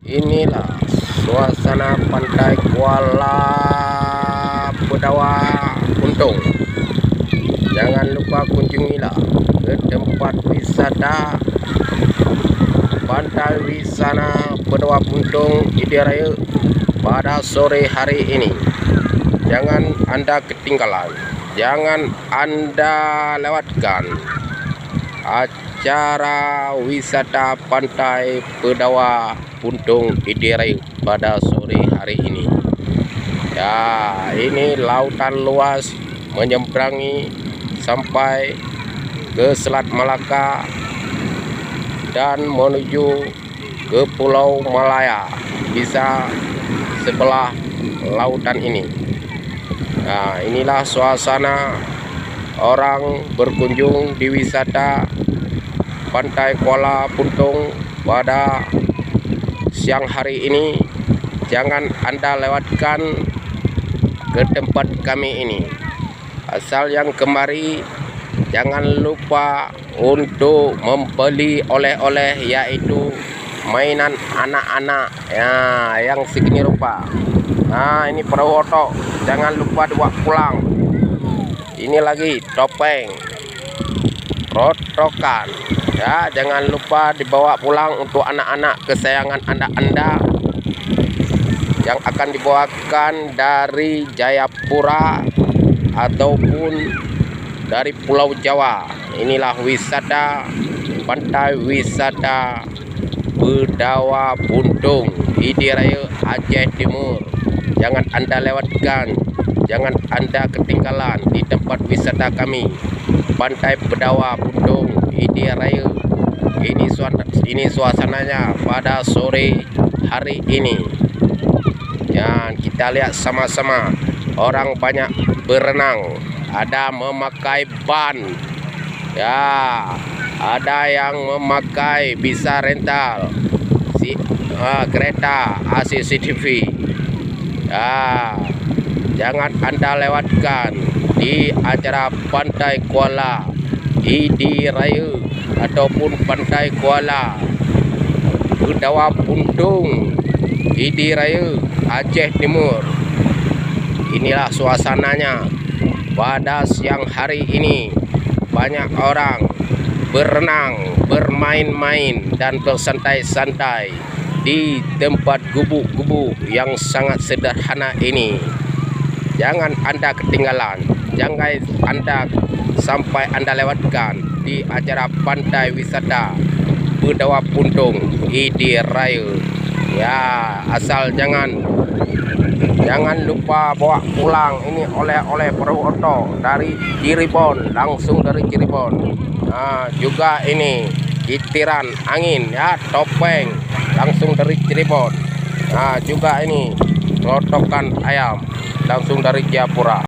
Inilah suasana pantai Kuala Bedawa Untung. Jangan lupa kunjungilah ke tempat wisata pantai wisata Bedawa Untung Idiraya pada sore hari ini. Jangan Anda ketinggalan, jangan Anda lewatkan acara wisata pantai Bedawa Untung Idiraya pada sore hari ini. Ya, ini lautan luas menyeberangi sampai ke Selat Malaka dan menuju ke Pulau Malaya, bisa sebelah lautan ini. Nah, inilah suasana orang berkunjung di wisata pantai Kuala Untung pada siang hari ini. Jangan Anda lewatkan ke tempat kami ini. Asal yang kemari, jangan lupa untuk membeli oleh-oleh, yaitu mainan anak-anak ya, yang segini rupa. Nah, ini perahu otok, jangan lupa dibawa pulang. Ini lagi topeng rotokan ya, jangan lupa dibawa pulang untuk anak-anak kesayangan anda yang akan dibawakan dari Jayapura ataupun dari Pulau Jawa. Inilah wisata pantai wisata Bedawa Untung Idiraya Aceh Timur. Jangan Anda lewatkan, jangan Anda ketinggalan di tempat wisata kami, pantai Bedawa Untung Idiraya. Ini suasananya pada sore hari ini. Dan kita lihat sama-sama, orang banyak berenang, ada memakai ban ya, ada yang memakai bisa rental kereta CCTV ya. Jangan Anda lewatkan di acara pantai Kuala Idiraya ataupun pantai Kuala Bedawa Untung Idiraya Aceh Timur. Inilah suasananya pada siang hari ini. Banyak orang berenang, bermain-main dan bersantai-santai di tempat gubuk-gubuk yang sangat sederhana ini. Jangan Anda ketinggalan, jangan Anda sampai Anda lewatkan di acara pantai wisata Bedawa Untung Idiraya ya. Asal jangan lupa bawa pulang ini oleh-oleh perahu otok dari Cirebon, langsung dari Cirebon. Nah, juga ini kitiran angin ya, topeng langsung dari Cirebon. Nah, juga ini rotokan ayam langsung dari Jayapura.